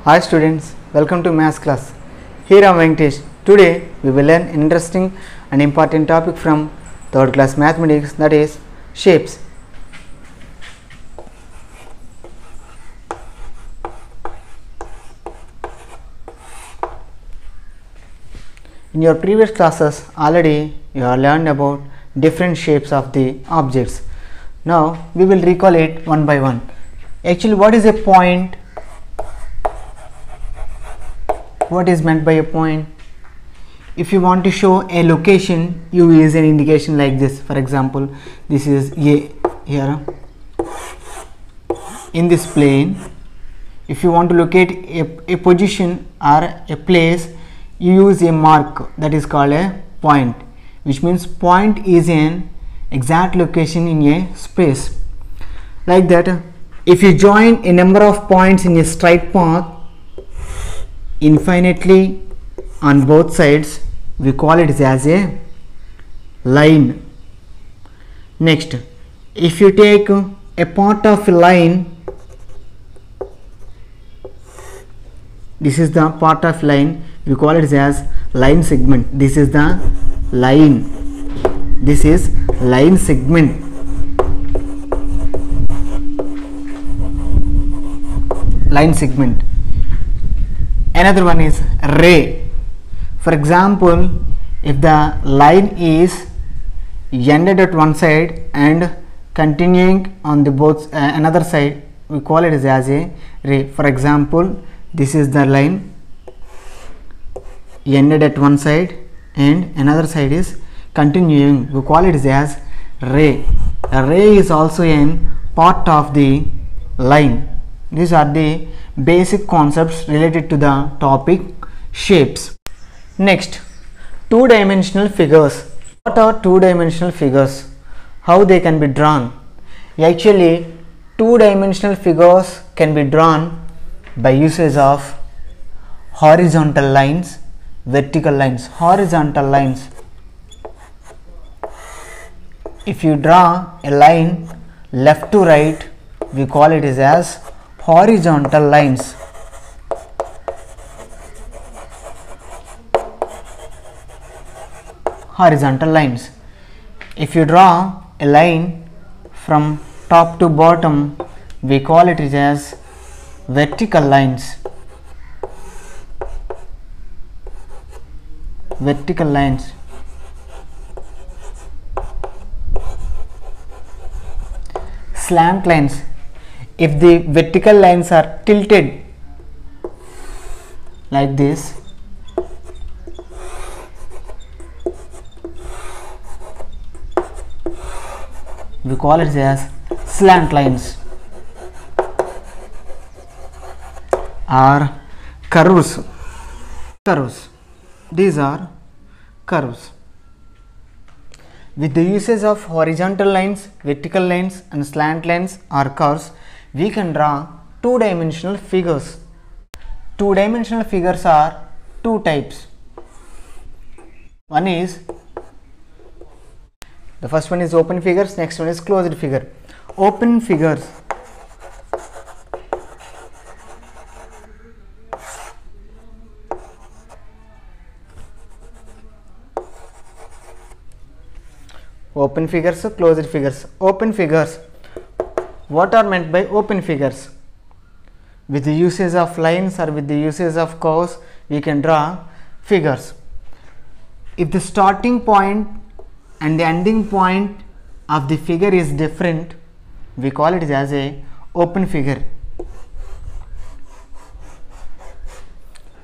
Hi students, welcome to Maths class. Here I am Venkatesh. Today we will learn an interesting and important topic from 3rd class mathematics, that is shapes. In your previous classes already you have learned about different shapes of the objects. Now we will recall it one by one. Actually, what is a point? What is meant by a point? If you want to show a location, you use an indication like this. For example, this is A here in this plane. If you want to locate a position or a place, you use a mark, that is called a point, which means point is an exact location in a space. Like that, if you join a number of points in a straight path infinitely on both sides, we call it as a line. Next, if you take a part of a line, this is the part of line, we call it as line segment. This is the line. This is line segment. Line segment. Another one is ray. For example, if the line is ended at one side and continuing on the both another side, we call it as a ray. For example, this is the line ended at one side and another side is continuing, we call it as ray. A ray is also a part of the line. These are the basic concepts related to the topic shapes. Next, two-dimensional figures. What are two-dimensional figures? How they can be drawn? Actually, two-dimensional figures can be drawn by usage of horizontal lines, vertical lines. Horizontal lines. If you draw a line left to right, we call it as horizontal lines. Horizontal lines. If you draw a line from top to bottom, we call it as vertical lines. Vertical lines. Slant lines. If the vertical lines are tilted like this, we call it as slant lines. Or curves. Curves. These are curves. With the usage of horizontal lines, vertical lines and slant lines or curves, we can draw two-dimensional figures. Two-dimensional figures are two types. One is, the first one is open figures, next one is closed figure. Open figures. Open figures, closed figures. Open figures. What are meant by open figures? With the usage of lines or with the usage of curves, we can draw figures. If the starting point and the ending point of the figure is different, we call it as a open figure.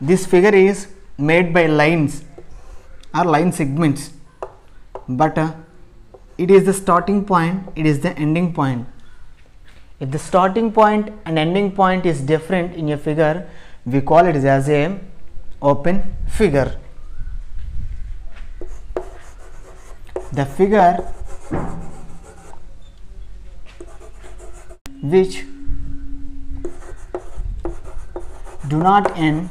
This figure is made by lines or line segments, but it is the starting point, it is the ending point. If the starting point and ending point is different in a figure, we call it as a open figure. The figure which do not end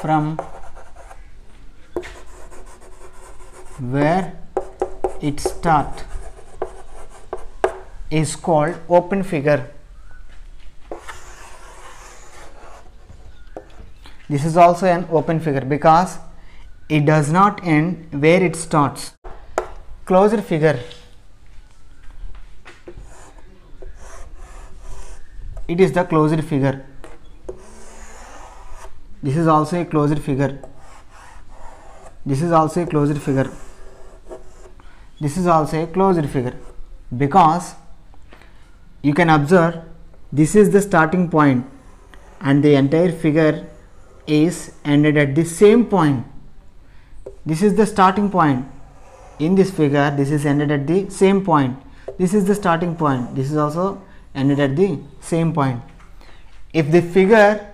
from where it starts is called open figure. This is also an open figure because it does not end where it starts. Closed figure, it is the closed figure. This is also a closed figure. This is also a closed figure. This is also a closed figure because you can observe this is the starting point and the entire figure is ended at the same point. This is the starting point. In this figure, this is ended at the same point. This is the starting point. This is also ended at the same point. If the figure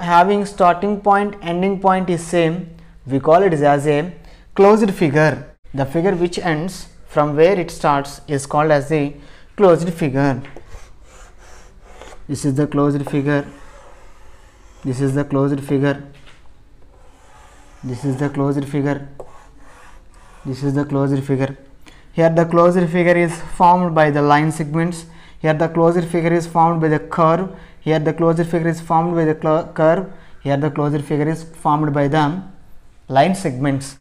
having starting point, ending point is same, we call it as a closed figure. The figure which ends from where it starts is called as the closed figure. This is the closed figure. This is the closed figure. This is the closed figure. This is the closed figure. Here the closed figure is formed by the line segments. Here the closed figure is formed by the curve. Here the closed figure is formed by the curve. Here the closed figure is formed by the line segments.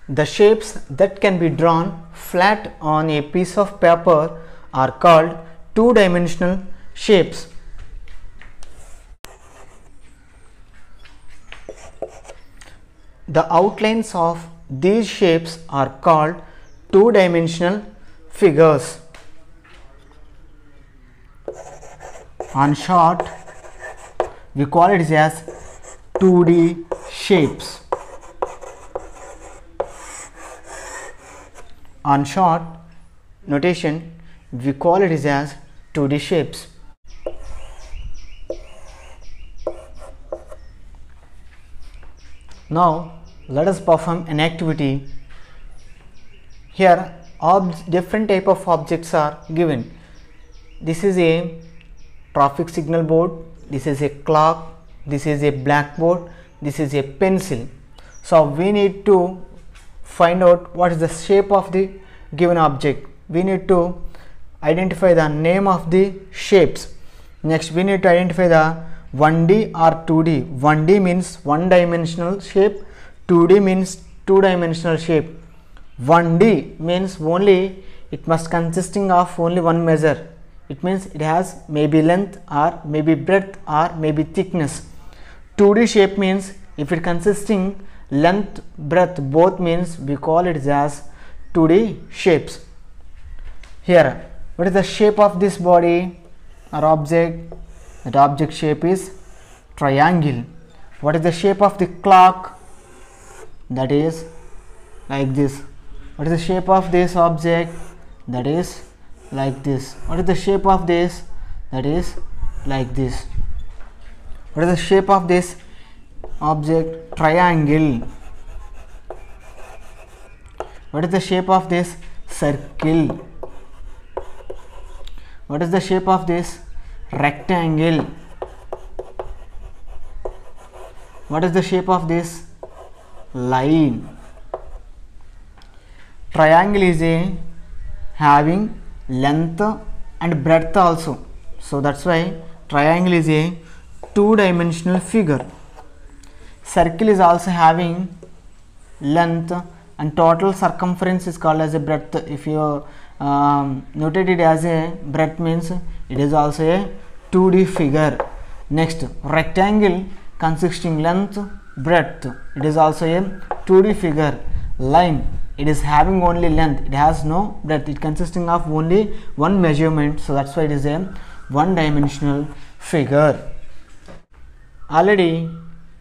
The shapes that can be drawn flat on a piece of paper are called two-dimensional shapes. The outlines of these shapes are called two-dimensional figures. On short, we call it as 2D shapes. On short notation, we call it as 2D shapes. Now let us perform an activity. Here different type of objects are given. This is a traffic signal board, this is a clock, this is a blackboard, this is a pencil. So we need to find out what is the shape of the given object. We need to identify the name of the shapes. Next we need to identify the 1D or 2D. 1D means one dimensional shape, 2D means two dimensional shape. 1D means only it must consisting of only one measure. It means it has maybe length or maybe breadth or maybe thickness. 2D shape means if it consisting length, breadth both means we call it as 2D shapes. Here, what is the shape of this body or object? That object shape is triangle. What is the shape of the clock? That is like this. What is the shape of this object? That is like this. What is the shape of this? That is like this. What is the shape of this object? Triangle. What is the shape of this? Circle. What is the shape of this? Rectangle. What is the shape of this? Line. Triangle is a having length and breadth also. So that's why triangle is a two-dimensional figure. Circle is also having length and total circumference is called as a breadth. If you notate it as a breadth means it is also a 2D figure. Next, rectangle consisting length, breadth, it is also a 2D figure. Line, it is having only length, it has no breadth, it consisting of only one measurement, so that's why it is a one-dimensional figure. Already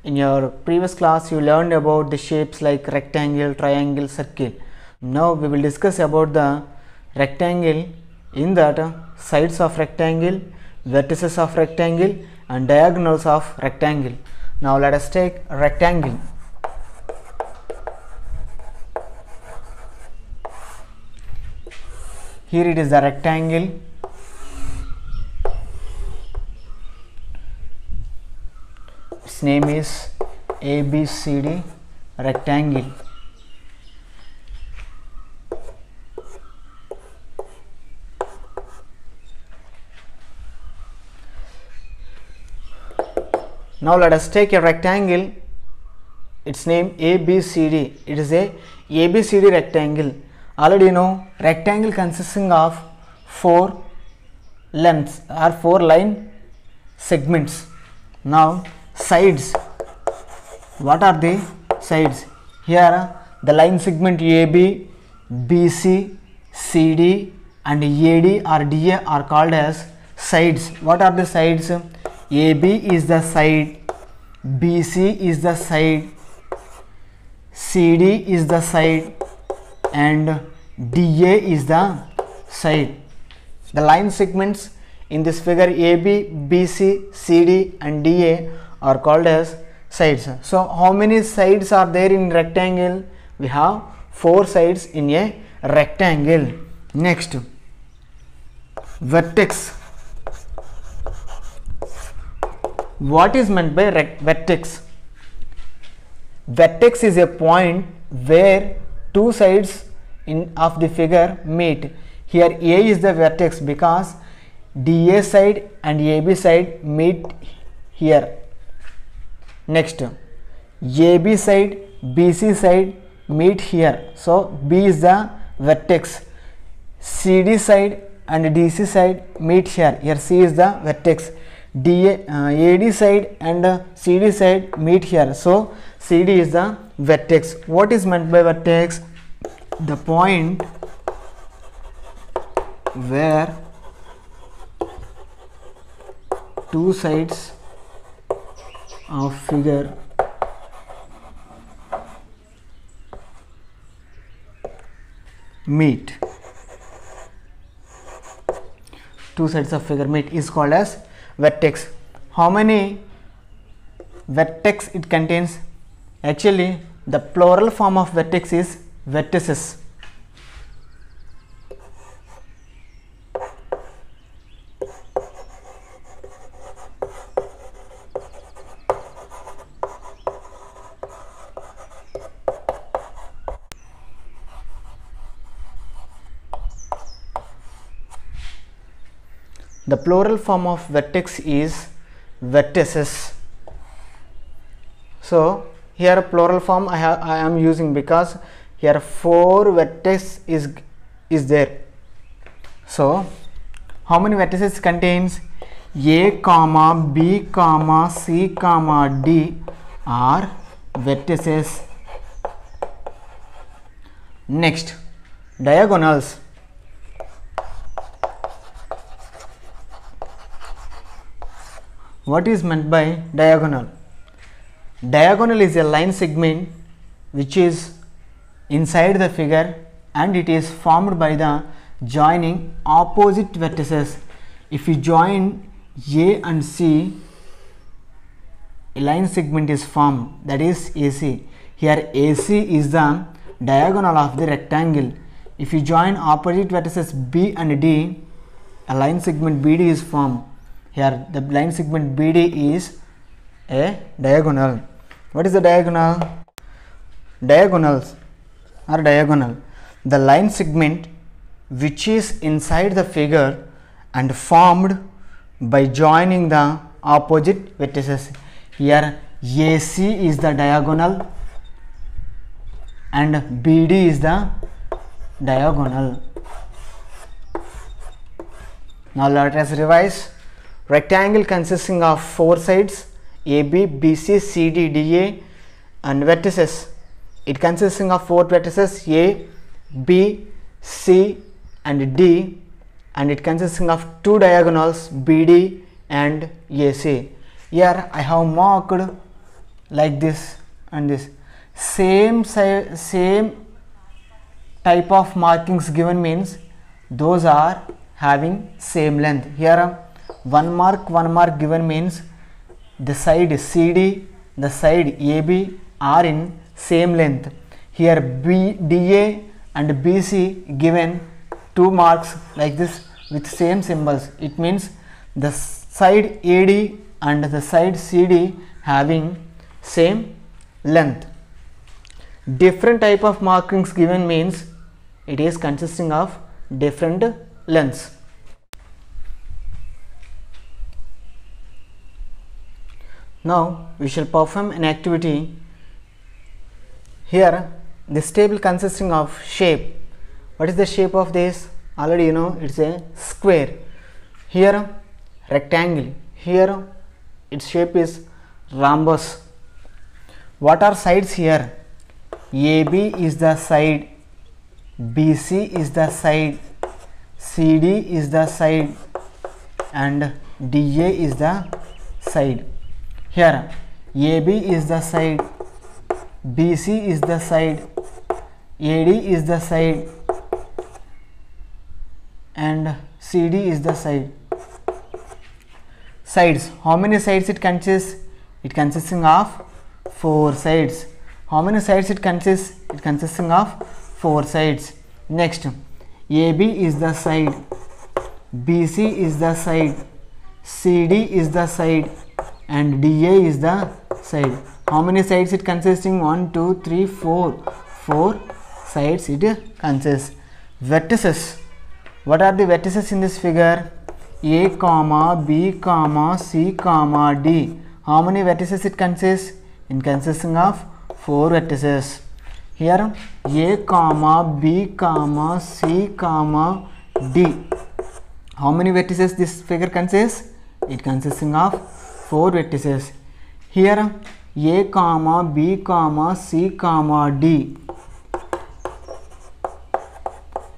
in your previous class you learned about the shapes like rectangle, triangle, circle. Now we will discuss about the rectangle, in that sides of rectangle, vertices of rectangle and diagonals of rectangle. Now let us take rectangle. Here it is the rectangle. Its name is ABCD rectangle. Now let us take a rectangle, its name ABCD. It is a ABCD rectangle. Already you know, rectangle consisting of 4 lengths or 4 line segments. Now sides, what are the sides? Here the line segment AB, BC, CD and AD or DA are called as sides. What are the sides? AB is the side, BC is the side, CD is the side and DA is the side. The line segments in this figure AB, BC, CD and DA are called as sides. So how many sides are there in rectangle? We have 4 sides in a rectangle. Next, vertex. What is meant by vertex? Vertex is a point where 2 sides of the figure meet. Here A is the vertex because DA side and AB side meet here. Next, AB side, BC side meet here. So B is the vertex. CD side and DC side meet here. Here C is the vertex. AD side and CD side meet here. So CD is the vertex. What is meant by vertex? The point where 2 sides of figure meet. 2 sides of figure meet is called as vertex. How many vertex it contains? Actually, the plural form of vertex is vertices. The plural form of vertex is vertices. So here plural form I am using because here 4 vertices is there. So how many vertices contains? A comma B comma C comma D are vertices. Next, diagonals. What is meant by diagonal? Diagonal is a line segment which is inside the figure and it is formed by the joining opposite vertices. If you join A and C, a line segment is formed, that is AC. Here AC is the diagonal of the rectangle. If you join opposite vertices B and D, a line segment BD is formed. Here the line segment BD is a diagonal. What is the diagonal? Diagonals are diagonal. The line segment which is inside the figure and formed by joining the opposite vertices. Here AC is the diagonal and BD is the diagonal. Now let us revise. Rectangle consisting of 4 sides AB, BC, CD, DA and vertices. It consisting of 4 vertices A, B, C and D and it consisting of 2 diagonals BD and AC. Here I have marked like this and this. Same type of markings given means those are having same length. Here one mark given means the side CD, the side AB are in same length. Here DA and BC given 2 marks like this with same symbols. It means the side AD and the side CD having same length. Different type of markings given means it is consisting of different lengths. Now we shall perform an activity. Here this table consisting of shape. What is the shape of this? Already you know, it's a square. Here rectangle. Here its shape is rhombus. What are sides here? AB is the side, BC is the side, CD is the side, and DA is the side. Here AB is the side, BC is the side, AD is the side, and CD is the side. Sides. How many sides it consists? It consisting of 4 sides. How many sides it consists? It consisting of 4 sides. Next, AB is the side, BC is the side, CD is the side, and DA is the side. How many sides it consisting? 1, 2, 3, 4. 4 sides it consists. Vertices. What are the vertices in this figure? A comma, B comma, C comma, D. How many vertices it consists? It consisting of 4 vertices. Here A comma, B comma, C comma, D. How many vertices this figure consists? It consisting of 4 vertices. Here A comma, B comma, C comma, D.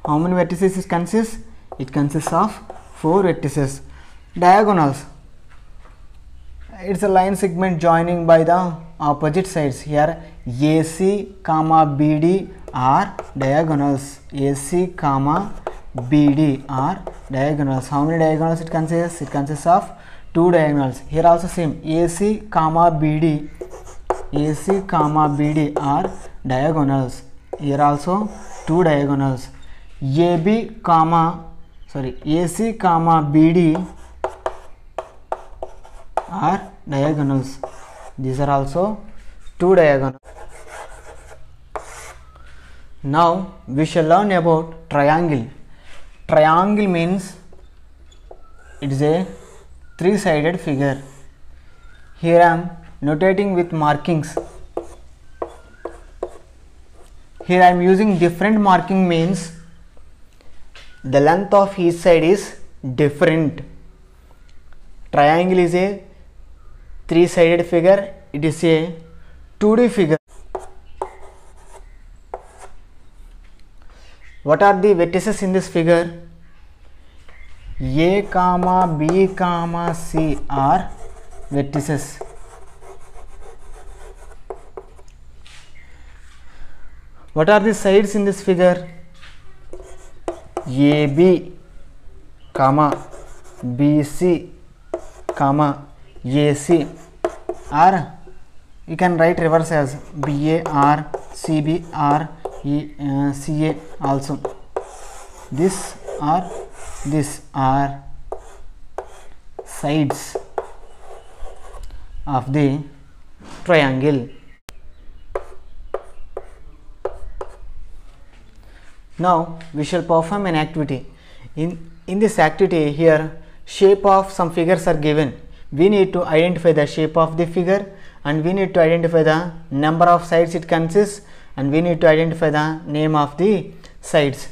How many vertices it consists? It consists of 4 vertices. Diagonals. It's a line segment joining by the opposite sides. Here AC comma BD are diagonals. AC comma BD are diagonals. How many diagonals it consists? It consists of 2 diagonals. Here also same. AC comma BD are diagonals. Here also 2 diagonals. AC comma BD are diagonals. These are also 2 diagonals. Now we shall learn about triangle. Triangle means it is a 3-sided figure. Here I am notating with markings. Here I am using different marking means the length of each side is different. Triangle is a 3-sided figure. It is a 2D figure. What are the vertices in this figure? A comma B comma C are vertices. What are the sides in this figure? AB comma BC comma AC are, you can write reverse as BAR, CBR, CA also. These are sides of the triangle. Now we shall perform an activity. In this activity, here shape of some figures are given. We need to identify the shape of the figure, and we need to identify the number of sides it consists, and we need to identify the name of the sides.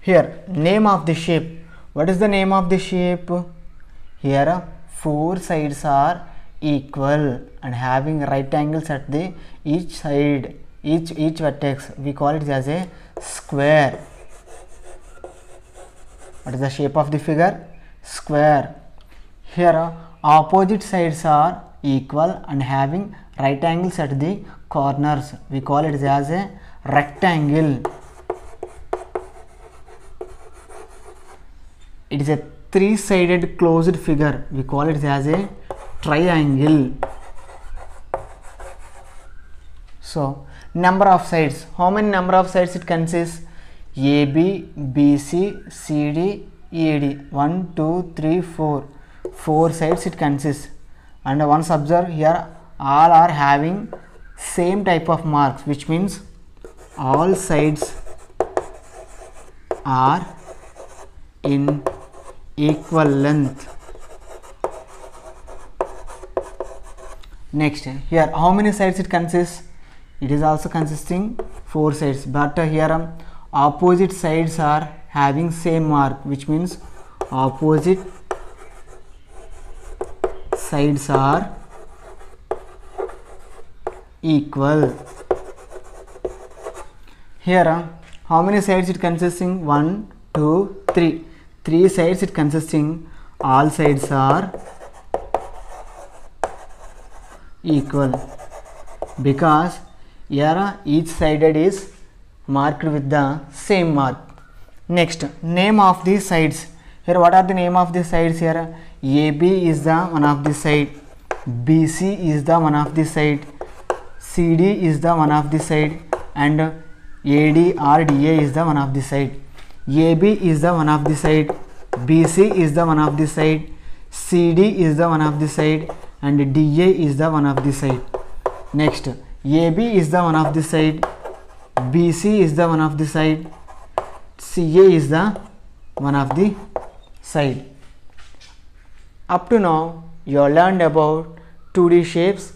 Here name of the shape. What is the name of the shape? Here 4 sides are equal and having right angles at the each side, each vertex. We call it as a square. What is the shape of the figure? Square. Here opposite sides are equal and having right angles at the corners. We call it as a rectangle. It is a 3-sided closed figure. We call it as a triangle. So number of sides. How many number of sides it consists? AB, BC, CD, ED. 1, 2, 3, 4. 4 sides it consists. And once observe here, all are having same type of marks, which means all sides are in equal length. Next, here how many sides it consists? It is also consisting 4 sides, but here opposite sides are having same mark, which means opposite sides are equal. Here how many sides it consisting? 1 2 3. 3 sides it consisting. All sides are equal because here each sided is marked with the same mark. Next, name of the sides. Here what are the name of the sides? Here AB is the one of the side, BC is the one of the side, CD is the one of the side, and AD or DA is the one of the side. AB is the one of the side, BC is the one of the side, CD is the one of the side, and DA is the one of the side. Next, AB is the one of the side, BC is the one of the side, CA is the one of the side. Up to now you have learned about 2D shapes,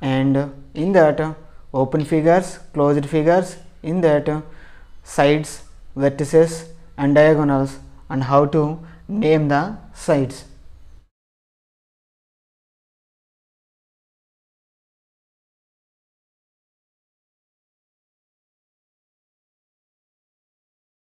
and in that open figures, closed figures, in that sides, vertices and diagonals, and how to name the sides.